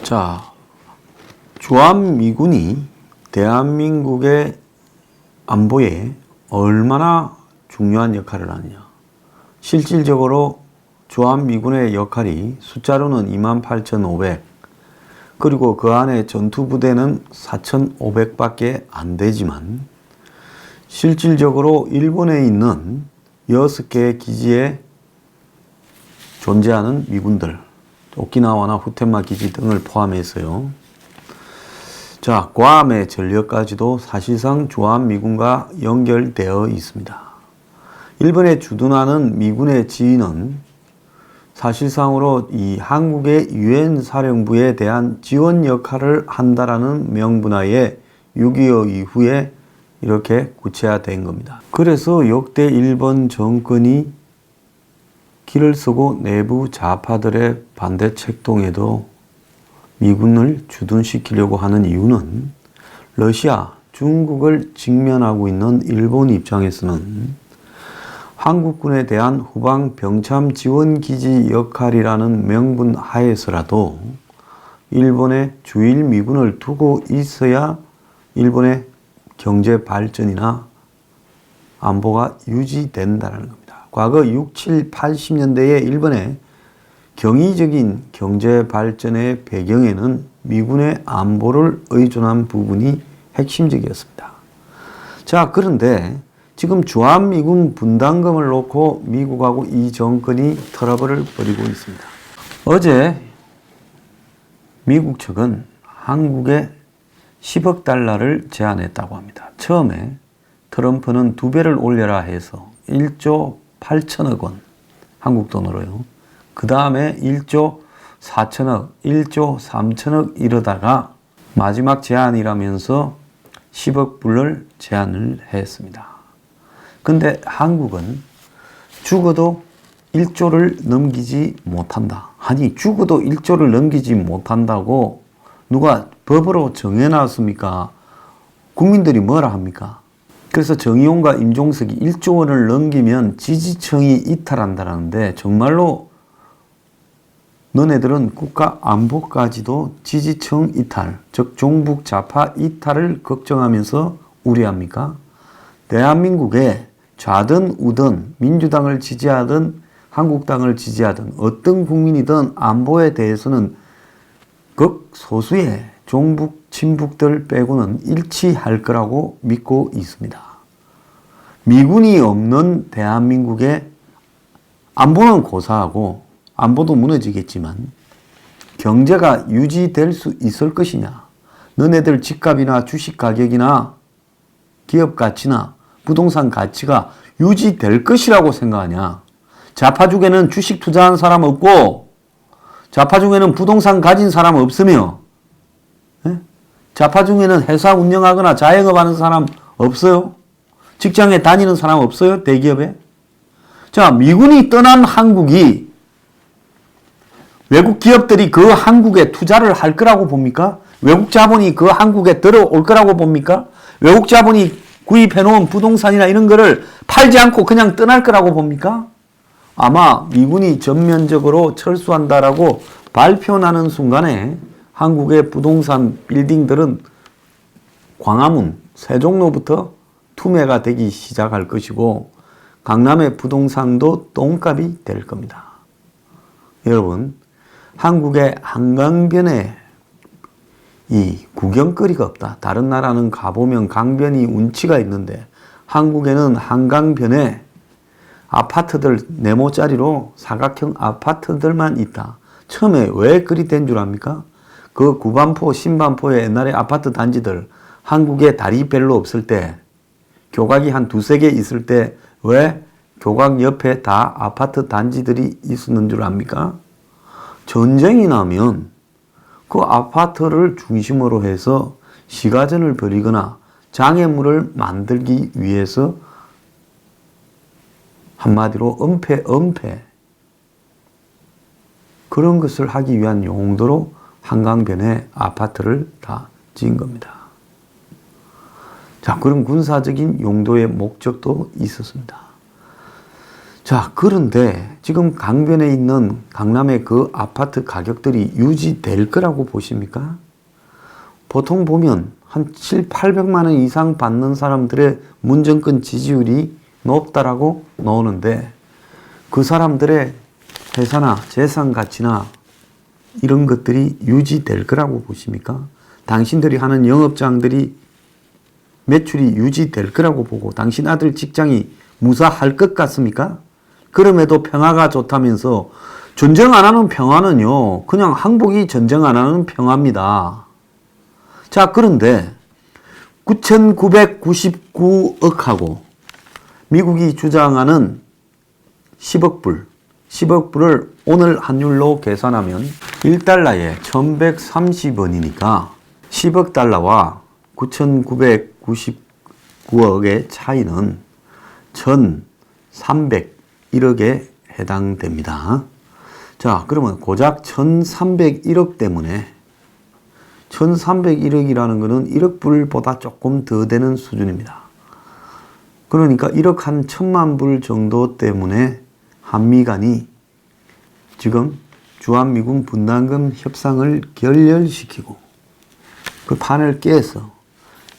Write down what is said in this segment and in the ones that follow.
자, 주한미군이 대한민국의 안보에 얼마나 중요한 역할을 하느냐. 실질적으로 주한미군의 역할이 숫자로는 28,500, 그리고 그 안에 전투부대는 4,500밖에 안 되지만 실질적으로 일본에 있는 6개의 기지에 존재하는 미군들, 오키나와나 후텐마 기지 등을 포함해서요. 자, 괌의 전력까지도 사실상 주한미군과 연결되어 있습니다. 일본에 주둔하는 미군의 지위는 사실상으로 이 한국의 유엔 사령부에 대한 지원 역할을 한다라는 명분하에 6.25 이후에 이렇게 구체화된 겁니다. 그래서 역대 일본 정권이 길을 쓰고 내부 좌파들의 반대 책동에도 미군을 주둔시키려고 하는 이유는 러시아, 중국을 직면하고 있는 일본 입장에서는 한국군에 대한 후방 병참 지원 기지 역할이라는 명분 하에서라도 일본의 주일 미군을 두고 있어야 일본의 경제 발전이나 안보가 유지된다는 겁니다. 과거 6, 7, 80년대에 일본의 경이적인 경제 발전의 배경에는 미군의 안보를 의존한 부분이 핵심적이었습니다. 자, 그런데 지금 주한미군 분담금을 놓고 미국하고 이 정권이 트러블을 벌이고 있습니다. 어제 미국 측은 한국에 10억 달러를 제안했다고 합니다. 처음에 트럼프는 2배를 올려라 해서 1조 8천억 원, 한국 돈으로요. 그 다음에 1조 4천억, 1조 3천억 이러다가 마지막 제안이라면서 10억 불을 제안을 했습니다. 근데 한국은 죽어도 1조를 넘기지 못한다. 아니, 죽어도 1조를 넘기지 못한다고 누가 법으로 정해놨습니까? 국민들이 뭐라 합니까? 그래서 정의용과 임종석이 1조 원을 넘기면 지지청이 이탈한다는데 정말로 너네들은 국가 안보까지도 지지청 이탈, 즉 종북 좌파 이탈을 걱정하면서 우려합니까? 대한민국에 좌든 우든 민주당을 지지하든 한국당을 지지하든 어떤 국민이든 안보에 대해서는 극소수의 종북, 친북들 빼고는 일치할 거라고 믿고 있습니다. 미군이 없는 대한민국의 안보는 고사하고 안보도 무너지겠지만 경제가 유지될 수 있을 것이냐? 너네들 집값이나 주식 가격이나 기업 가치나 부동산 가치가 유지될 것이라고 생각하냐? 좌파 중에는 주식 투자한 사람 없고 좌파 중에는 부동산 가진 사람 없으며 좌파 중에는 회사 운영하거나 자영업하는 사람 없어요? 직장에 다니는 사람 없어요? 대기업에? 자, 미군이 떠난 한국이 외국 기업들이 그 한국에 투자를 할 거라고 봅니까? 외국 자본이 그 한국에 들어올 거라고 봅니까? 외국 자본이 구입해놓은 부동산이나 이런 거를 팔지 않고 그냥 떠날 거라고 봅니까? 아마 미군이 전면적으로 철수한다라고 발표나는 순간에 한국의 부동산 빌딩들은 광화문, 세종로부터 투매가 되기 시작할 것이고 강남의 부동산도 똥값이 될 겁니다. 여러분, 한국의 한강변에 이 구경거리가 없다. 다른 나라는 가보면 강변이 운치가 있는데 한국에는 한강변에 아파트들 네모짜리로 사각형 아파트들만 있다. 처음에 왜 그리 된 줄 압니까? 그 구반포, 신반포의 옛날에 아파트 단지들 한국에 다리 별로 없을 때 교각이 한 2-3개 있을 때 왜 교각 옆에 다 아파트 단지들이 있었는 줄 압니까? 전쟁이 나면 그 아파트를 중심으로 해서 시가전을 벌이거나 장애물을 만들기 위해서 한마디로 은폐 그런 것을 하기 위한 용도로 한강변에 아파트를 다 지은 겁니다. 자, 그런 군사적인 용도의 목적도 있었습니다. 자, 그런데 지금 강변에 있는 강남의 그 아파트 가격들이 유지될 거라고 보십니까? 보통 보면 한 800만 원 이상 받는 사람들의 문정권 지지율이 높다라고 나오는데 그 사람들의 회사나 재산 가치나 이런 것들이 유지될 거라고 보십니까? 당신들이 하는 영업장들이 매출이 유지될 거라고 보고 당신 아들 직장이 무사할 것 같습니까? 그럼에도 평화가 좋다면서 전쟁 안 하는 평화는요, 그냥 항복이 전쟁 안 하는 평화입니다. 자, 그런데 9,999억하고 미국이 주장하는 10억 불, 10억 불을 오늘 환율로 계산하면 1달러에 1,130원이니까 10억 달러와 9,999억의 차이는 1,301억에 해당됩니다. 자, 그러면 고작 1,301억 때문에 1,301억이라는 것은 1억 불보다 조금 더 되는 수준입니다. 그러니까 1억 한 1,000만 불 정도 때문에 한미 간이 지금 주한미군 분담금 협상을 결렬시키고 그 판을 깨서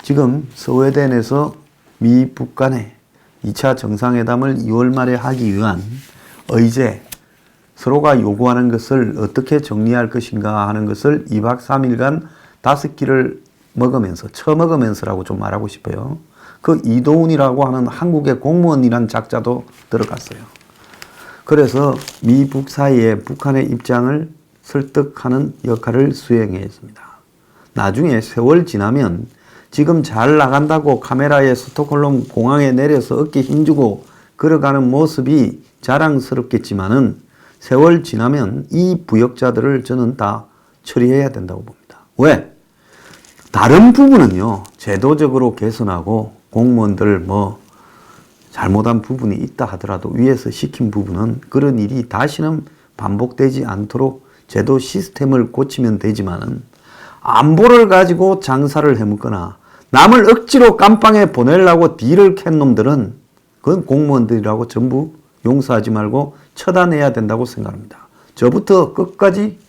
지금 스웨덴에서 미북 간에 2차 정상회담을 2월 말에 하기 위한 의제, 서로가 요구하는 것을 어떻게 정리할 것인가 하는 것을 2박 3일간 5끼를 먹으면서, 처먹으면서라고 좀 말하고 싶어요. 그 이도훈이라고 하는 한국의 공무원이란 작자도 들어갔어요. 그래서 미북 사이에 북한의 입장을 설득하는 역할을 수행했습니다. 나중에 세월 지나면 지금 잘 나간다고 카메라에 스톡홀름 공항에 내려서 어깨 힘주고 걸어가는 모습이 자랑스럽겠지만은 세월 지나면 이 부역자들을 저는 다 처리해야 된다고 봅니다. 왜? 다른 부분은요, 제도적으로 개선하고 공무원들 뭐 잘못한 부분이 있다 하더라도 위에서 시킨 부분은 그런 일이 다시는 반복되지 않도록 제도 시스템을 고치면 되지만은 안보를 가지고 장사를 해먹거나 남을 억지로 깜빵에 보내려고 딜을 캔 놈들은 그건 공무원들이라고 전부 용서하지 말고 처단해야 된다고 생각합니다. 저부터 끝까지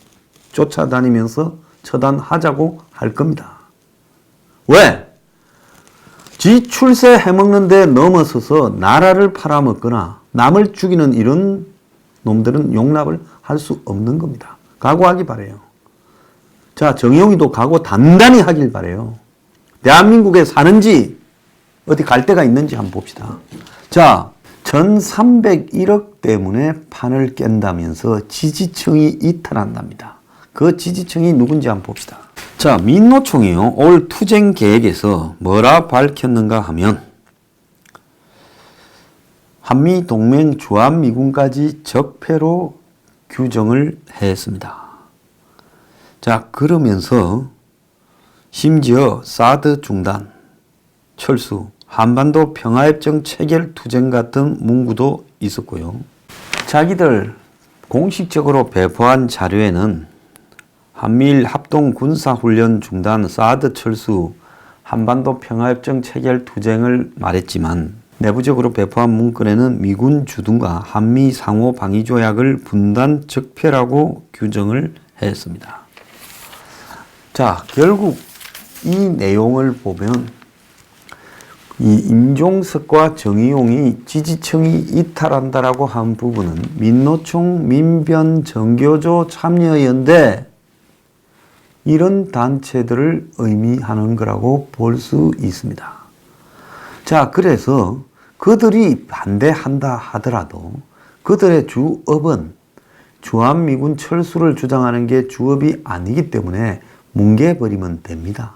쫓아다니면서 처단하자고 할 겁니다. 왜? 지 출세 해먹는 데 넘어서서 나라를 팔아먹거나 남을 죽이는 이런 놈들은 용납을 할 수 없는 겁니다. 각오하기 바라요. 자, 정영이도 각오 단단히 하길 바라요. 대한민국에 사는지 어디 갈 데가 있는지 한번 봅시다. 자, 1,301억 때문에 판을 깬다면서 지지층이 이탈한답니다. 그 지지층이 누군지 한번 봅시다. 자, 민노총이요, 올 투쟁 계획에서 뭐라 밝혔는가 하면 한미동맹 주한미군까지 적폐로 규정을 했습니다. 자, 그러면서 심지어 사드 중단, 철수, 한반도 평화협정 체결 투쟁 같은 문구도 있었고요. 자기들 공식적으로 배포한 자료에는 한미일 합동 군사훈련 중단, 사드 철수, 한반도 평화협정 체결 투쟁을 말했지만 내부적으로 배포한 문건에는 미군 주둔과 한미 상호 방위조약을 분단 적폐라고 규정을 했습니다. 자, 결국 이 내용을 보면 이 임종석과 정의용이 지지층이 이탈한다라고 한 부분은 민노총, 민변, 정교조, 참여연대 이런 단체들을 의미하는 거라고 볼 수 있습니다. 자, 그래서 그들이 반대한다 하더라도 그들의 주업은 주한미군 철수를 주장하는 게 주업이 아니기 때문에 뭉개버리면 됩니다.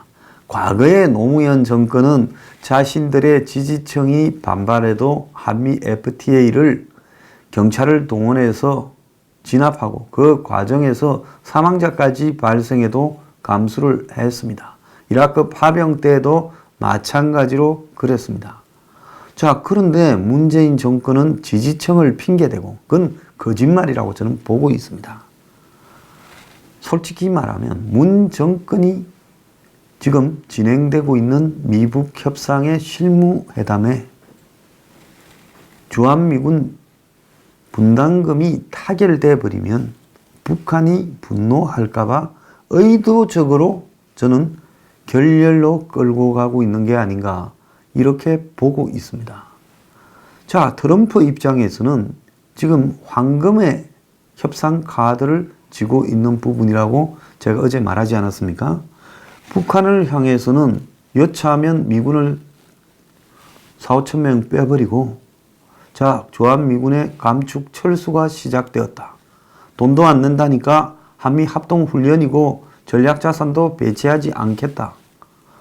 과거의 노무현 정권은 자신들의 지지층이 반발해도 한미 FTA를 경찰을 동원해서 진압하고 그 과정에서 사망자까지 발생해도 감수를 했습니다. 이라크 파병 때도 마찬가지로 그랬습니다. 자, 그런데 문재인 정권은 지지층을 핑계대고 그건 거짓말이라고 저는 보고 있습니다. 솔직히 말하면 문 정권이 지금 진행되고 있는 미북 협상의 실무회담에 주한미군 분담금이 타결돼 버리면 북한이 분노할까봐 의도적으로 저는 결렬로 끌고 가고 있는 게 아닌가 이렇게 보고 있습니다. 자, 트럼프 입장에서는 지금 황금의 협상 카드를 쥐고 있는 부분이라고 제가 어제 말하지 않았습니까? 북한을 향해서는 여차하면 미군을 4,5천 명 빼버리고, 자, 주한미군의 감축 철수가 시작되었다. 돈도 안 낸다니까 한미 합동훈련이고 전략자산도 배치하지 않겠다.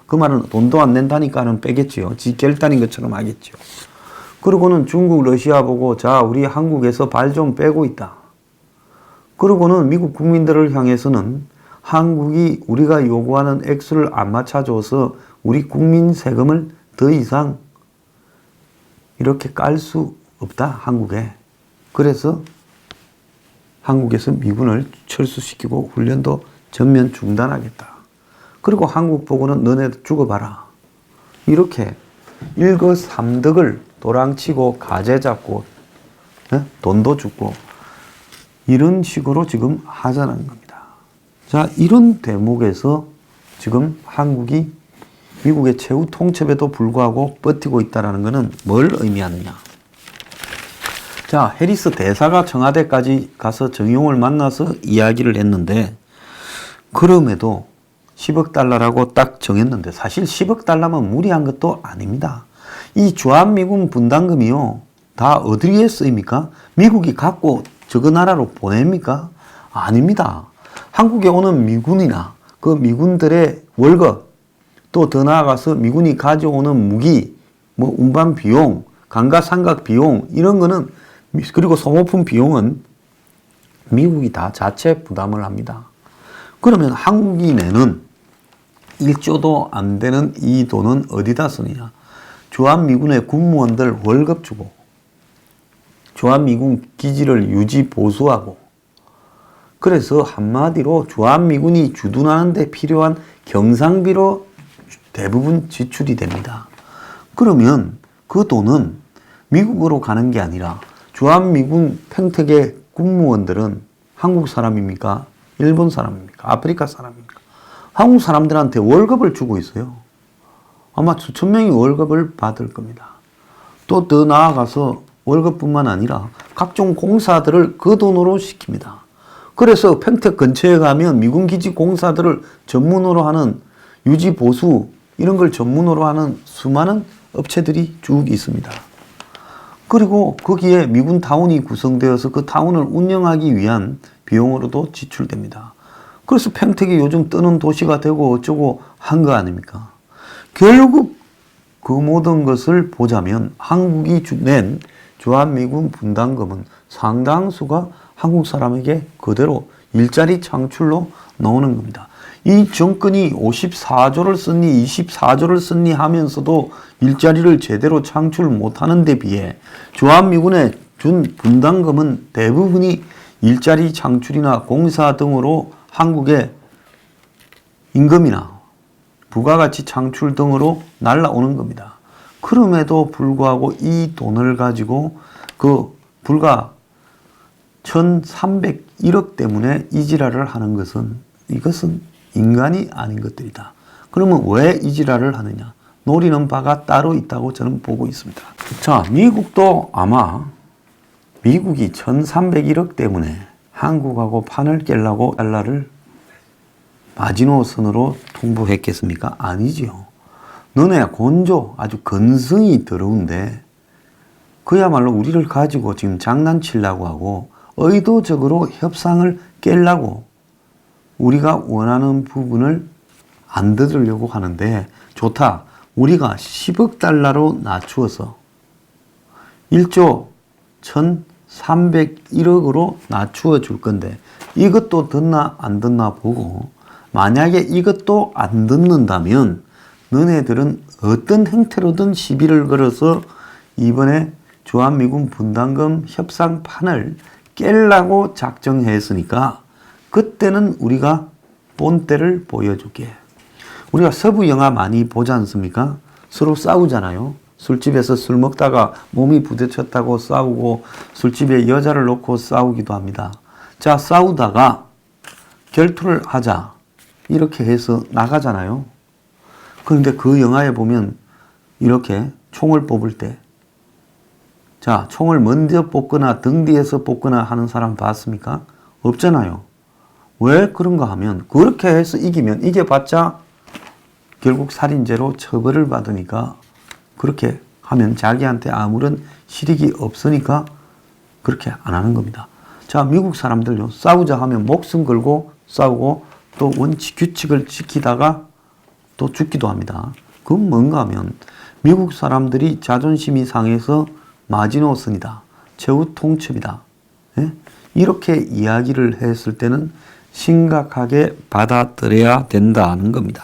그 말은 돈도 안 낸다니까는 빼겠지요. 지 결단인 것처럼 하겠지요. 그러고는 중국, 러시아 보고 자, 우리 한국에서 발 좀 빼고 있다. 그러고는 미국 국민들을 향해서는 한국이 우리가 요구하는 액수를 안 맞춰줘서 우리 국민 세금을 더 이상 이렇게 깔 수 없다, 한국에. 그래서 한국에서 미군을 철수시키고 훈련도 전면 중단하겠다. 그리고 한국 보고는 너네들 죽어봐라. 이렇게 일거삼득을 도랑치고 가재 잡고 돈도 주고 이런 식으로 지금 하자는 겁니다. 자, 이런 대목에서 지금 한국이 미국의 최후 통첩에도 불구하고 버티고 있다는 것은 뭘 의미하느냐. 자, 해리스 대사가 청와대까지 가서 정용을 만나서 이야기를 했는데, 그럼에도 10억 달러라고 딱 정했는데 사실 10억 달러면 무리한 것도 아닙니다. 이 주한미군 분담금이요, 다 어디에 쓰입니까? 미국이 갖고 저거 나라로 보냅니까? 아닙니다. 한국에 오는 미군이나 그 미군들의 월급, 또 더 나아가서 미군이 가져오는 무기, 뭐 운반 비용, 감가상각 비용 이런 거는, 그리고 소모품 비용은 미국이 다 자체 부담을 합니다. 그러면 한국이 내는 1조도 안 되는 이 돈은 어디다 쓰느냐? 주한미군의 군무원들 월급 주고, 주한미군 기지를 유지 보수하고, 그래서 한마디로 주한미군이 주둔하는 데 필요한 경상비로 대부분 지출이 됩니다. 그러면 그 돈은 미국으로 가는 게 아니라 주한미군 평택의 군무원들은 한국 사람입니까? 일본 사람입니까? 아프리카 사람입니까? 한국 사람들한테 월급을 주고 있어요. 아마 수천 명이 월급을 받을 겁니다. 또 더 나아가서 월급뿐만 아니라 각종 공사들을 그 돈으로 시킵니다. 그래서 평택 근처에 가면 미군 기지 공사들을 전문으로 하는 유지 보수 이런 걸 전문으로 하는 수많은 업체들이 쭉 있습니다. 그리고 거기에 미군 타운이 구성되어서 그 타운을 운영하기 위한 비용으로도 지출됩니다. 그래서 평택이 요즘 뜨는 도시가 되고 어쩌고 한 거 아닙니까? 결국 그 모든 것을 보자면 한국이 낸 주한미군 분담금은 상당수가 한국 사람에게 그대로 일자리 창출로 나오는 겁니다. 이 정권이 54조를 썼니 24조를 썼니 하면서도 일자리를 제대로 창출 못하는 데 비해 주한미군에 준 분담금은 대부분이 일자리 창출이나 공사 등으로 한국의 임금이나 부가가치 창출 등으로 날라오는 겁니다. 그럼에도 불구하고 이 돈을 가지고 그 불과 1,301억 때문에 이지랄을 하는 것은, 이것은 인간이 아닌 것들이다. 그러면 왜 이지랄을 하느냐? 노리는 바가 따로 있다고 저는 보고 있습니다. 자, 미국도 아마 미국이 1,301억 때문에 한국하고 판을 깨려고 달러를 마지노선으로 통보했겠습니까? 아니지요. 너네 곤조 아주 건성이 더러운데 그야말로 우리를 가지고 지금 장난치려고 하고 의도적으로 협상을 깨려고 우리가 원하는 부분을 안 들으려고 하는데, 좋다. 우리가 10억 달러로 낮추어서 1조 1,301억으로 낮추어 줄 건데 이것도 듣나 안 듣나 보고, 만약에 이것도 안 듣는다면 너네들은 어떤 행태로든 시비를 걸어서 이번에 주한미군 분담금 협상판을 깨려고 작정했으니까 그때는 우리가 본때를 보여줄게. 우리가 서부 영화 많이 보지 않습니까? 서로 싸우잖아요. 술집에서 술 먹다가 몸이 부딪혔다고 싸우고 술집에 여자를 놓고 싸우기도 합니다. 자, 싸우다가 결투를 하자 이렇게 해서 나가잖아요. 그런데 그 영화에 보면 이렇게 총을 뽑을 때, 자, 총을 먼저 뽑거나 등 뒤에서 뽑거나 하는 사람 봤습니까? 없잖아요. 왜 그런가 하면 그렇게 해서 이기면 이겨봤자 결국 살인죄로 처벌을 받으니까, 그렇게 하면 자기한테 아무런 실익이 없으니까 그렇게 안 하는 겁니다. 자, 미국 사람들요, 싸우자 하면 목숨 걸고 싸우고 또 원칙 규칙을 지키다가 또 죽기도 합니다. 그건 뭔가 하면 미국 사람들이 자존심이 상해서 마지노선이다, 최후 통첩이다, 예? 이렇게 이야기를 했을 때는 심각하게 받아들여야 된다는 겁니다.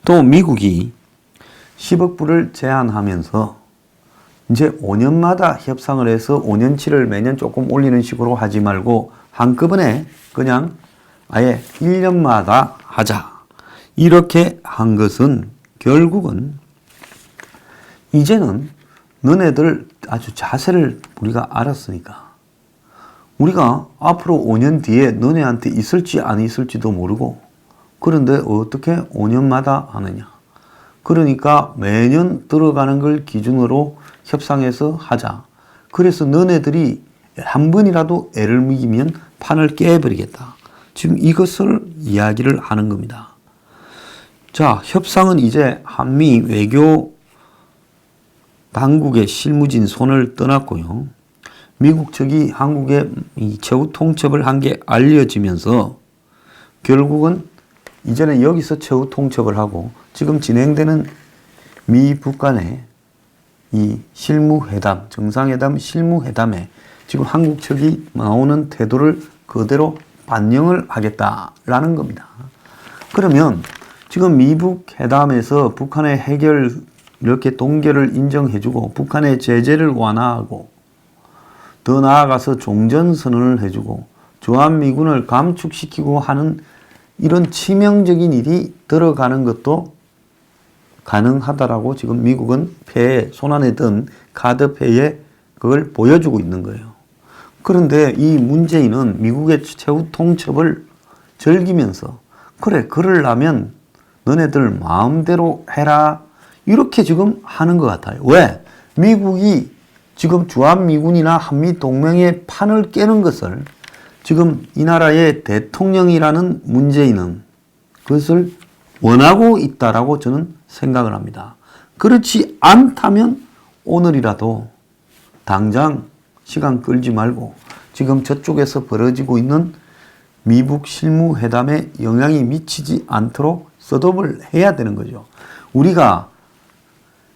또 미국이 10억 불을 제안하면서 이제 5년마다 협상을 해서 5년치를 매년 조금 올리는 식으로 하지 말고 한꺼번에 그냥 아예 1년마다 하자, 이렇게 한 것은 결국은 이제는 너네들 아주 자세를 우리가 알았으니까 우리가 앞으로 5년 뒤에 너네한테 있을지 안 있을지도 모르고, 그런데 어떻게 5년마다 하느냐. 그러니까 매년 들어가는 걸 기준으로 협상해서 하자. 그래서 너네들이 한 번이라도 애를 먹이면 판을 깨버리겠다. 지금 이것을 이야기를 하는 겁니다. 자, 협상은 이제 한미 외교 당국의 실무진 손을 떠났고요. 미국 측이 한국에 이 최후 통첩을 한 게 알려지면서 결국은 이제는 여기서 최후 통첩을 하고, 지금 진행되는 미 북간의 이 실무회담, 정상회담 실무회담에 지금 한국 측이 나오는 태도를 그대로 반영을 하겠다라는 겁니다. 그러면 지금 미북 회담에서 북한의 해결 이렇게 동결을 인정해주고 북한의 제재를 완화하고 더 나아가서 종전선언을 해주고 주한미군을 감축시키고 하는 이런 치명적인 일이 들어가는 것도 가능하다라고 지금 미국은 패에, 손안에 든 카드패에 그걸 보여주고 있는 거예요. 그런데 이 문재인은 미국의 최후 통첩을 즐기면서 그래, 그러려면 너네들 마음대로 해라, 이렇게 지금 하는 것 같아요. 왜? 미국이 지금 주한미군이나 한미동맹의 판을 깨는 것을 지금 이 나라의 대통령이라는 문재인은 그것을 원하고 있다라고 저는 생각을 합니다. 그렇지 않다면 오늘이라도 당장 시간 끌지 말고 지금 저쪽에서 벌어지고 있는 미북 실무회담에 영향이 미치지 않도록 셋업을 해야 되는 거죠. 우리가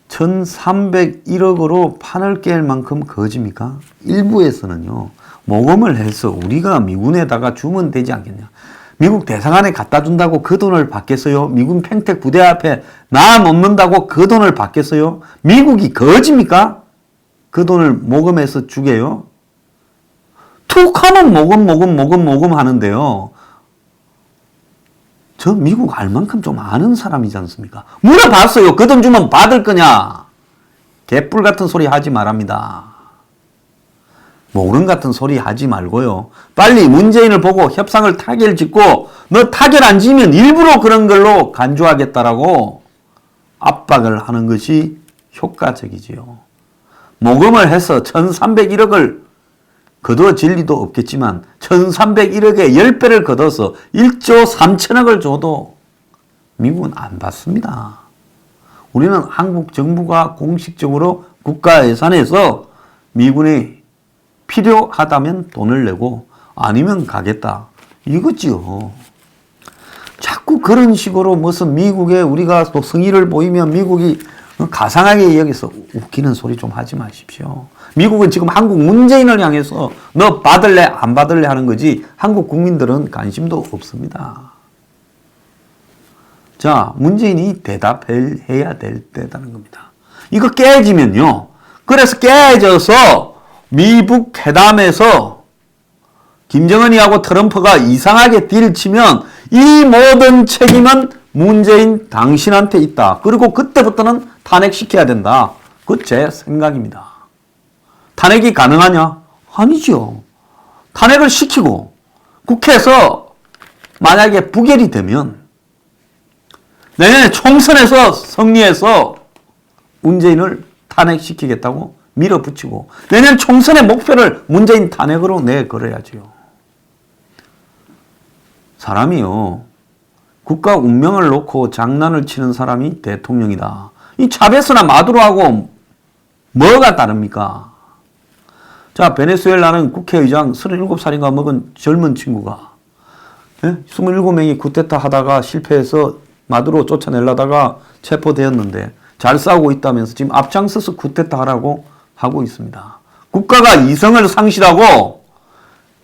1301억으로 판을 깰 만큼 거짓입니까? 일부에서는요, 모금을 해서 우리가 미군에다가 주면 되지 않겠냐. 미국 대사관에 갖다 준다고 그 돈을 받겠어요? 미군 평택 부대 앞에 나 놓는다고 그 돈을 받겠어요? 미국이 거짓입니까? 그 돈을 모금해서 주게요? 툭 하면 모금 하는데요. 저 미국 알 만큼 좀 아는 사람이지 않습니까? 물어봤어요. 그 돈 주면 받을 거냐? 개뿔 같은 소리 하지 말랍니다. 모른 같은 소리 하지 말고요. 빨리 문재인을 보고 협상을 타결 짓고 너 타결 안 지면 일부러 그런 걸로 간주하겠다라고 압박을 하는 것이 효과적이지요. 모금을 해서 1301억을 거두어질 리도 없겠지만 1301억에 10배를 걷어서 1조 3천억을 줘도 미국은 안 받습니다. 우리는 한국 정부가 공식적으로 국가 예산에서 미군이 필요하다면 돈을 내고 아니면 가겠다, 이거지요. 자꾸 그런 식으로 무슨 미국에 우리가 또 성의를 보이면 미국이 가상하게 여기서 웃기는 소리 좀 하지 마십시오. 미국은 지금 한국 문재인을 향해서 너 받을래 안 받을래 하는 거지 한국 국민들은 관심도 없습니다. 자, 문재인이 대답해야 될 때라는 겁니다. 이거 깨지면요, 그래서 깨져서 미북 회담에서 김정은이하고 트럼프가 이상하게 딜 치면 이 모든 책임은 문재인 당신한테 있다. 그리고 그때부터는 탄핵시켜야 된다. 그건 제 생각입니다. 탄핵이 가능하냐? 아니죠. 탄핵을 시키고 국회에서 만약에 부결이 되면 내년에 총선에서 승리해서 문재인을 탄핵시키겠다고 밀어붙이고 내년 총선의 목표를 문재인 탄핵으로 내걸어야지요. 사람이요. 국가 운명을 놓고 장난을 치는 사람이 대통령이다. 이 차베스나 마두로하고 뭐가 다릅니까? 자, 베네수엘라는 국회의장 37살인가 먹은 젊은 친구가 27명이 쿠데타 하다가 실패해서 마두로 쫓아내려다가 체포되었는데 잘 싸우고 있다면서 지금 앞장서서 쿠데타 하라고 하고 있습니다. 국가가 이성을 상실하고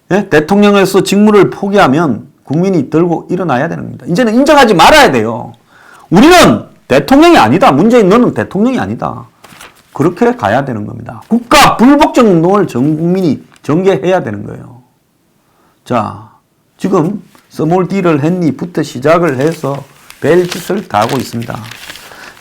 대통령에서 직무를 포기하면 국민이 들고 일어나야 되는 겁니다. 이제는 인정하지 말아야 돼요. 우리는 대통령이 아니다. 문재인 너는 대통령이 아니다. 그렇게 가야 되는 겁니다. 국가 불복종 운동을 전 국민이 전개해야 되는 거예요. 자, 지금 스몰 D를 했니부터 시작을 해서 별짓을 다 하고 있습니다.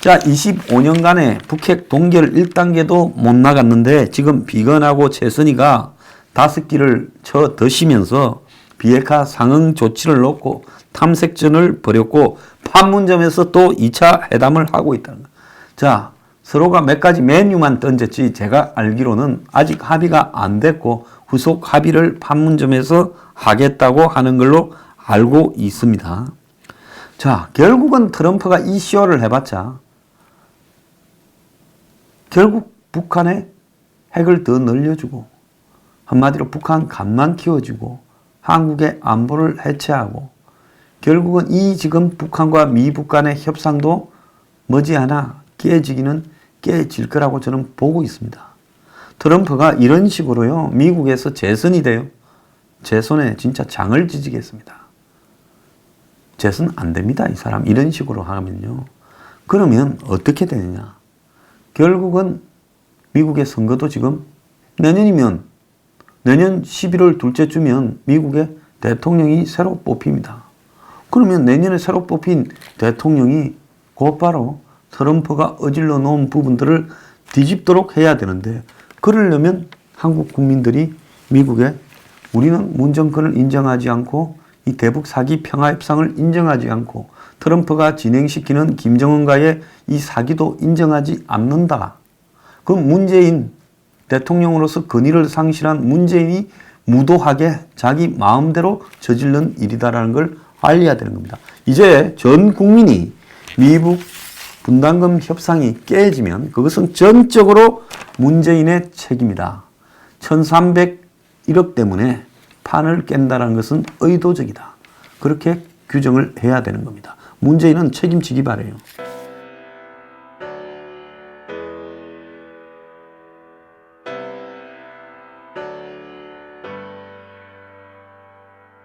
자, 25년간의 북핵 동결 1단계도 못 나갔는데 지금 비건하고 최선희가 5끼를 쳐 드시면서 비핵화 상응 조치를 놓고 탐색전을 벌였고 판문점에서 또 2차 회담을 하고 있다는 거예요. 자, 서로가 몇 가지 메뉴만 던졌지 제가 알기로는 아직 합의가 안 됐고 후속 합의를 판문점에서 하겠다고 하는 걸로 알고 있습니다. 자, 결국은 트럼프가 이 쇼를 해봤자 결국 북한의 핵을 더 늘려주고 한마디로 북한 간만 키워주고 한국의 안보를 해체하고 결국은 이 지금 북한과 미북 간의 협상도 머지않아 깨지기는 깨질 거라고 저는 보고 있습니다. 트럼프가 이런 식으로요, 미국에서 재선이 돼요. 제 손에 진짜 장을 지지겠습니다. 재선 안 됩니다. 이 사람 이런 식으로 하면요. 그러면 어떻게 되느냐. 결국은 미국의 선거도 지금 내년이면 내년 11월 둘째 주면 미국의 대통령이 새로 뽑힙니다. 그러면 내년에 새로 뽑힌 대통령이 곧바로 트럼프가 어질러 놓은 부분들을 뒤집도록 해야 되는데 그러려면 한국 국민들이 미국에 우리는 문정권을 인정하지 않고 이 대북 사기 평화협상을 인정하지 않고 트럼프가 진행시키는 김정은과의 이 사기도 인정하지 않는다. 그 문재인 대통령으로서 권위를 상실한 문재인이 무도하게 자기 마음대로 저지른 일이다라는 걸 알려야 되는 겁니다. 이제 전 국민이 미북 분담금 협상이 깨지면 그것은 전적으로 문재인의 책임이다. 1301억 때문에 판을 깬다는 것은 의도적이다. 그렇게 규정을 해야 되는 겁니다. 문재인은 책임지기 바라요.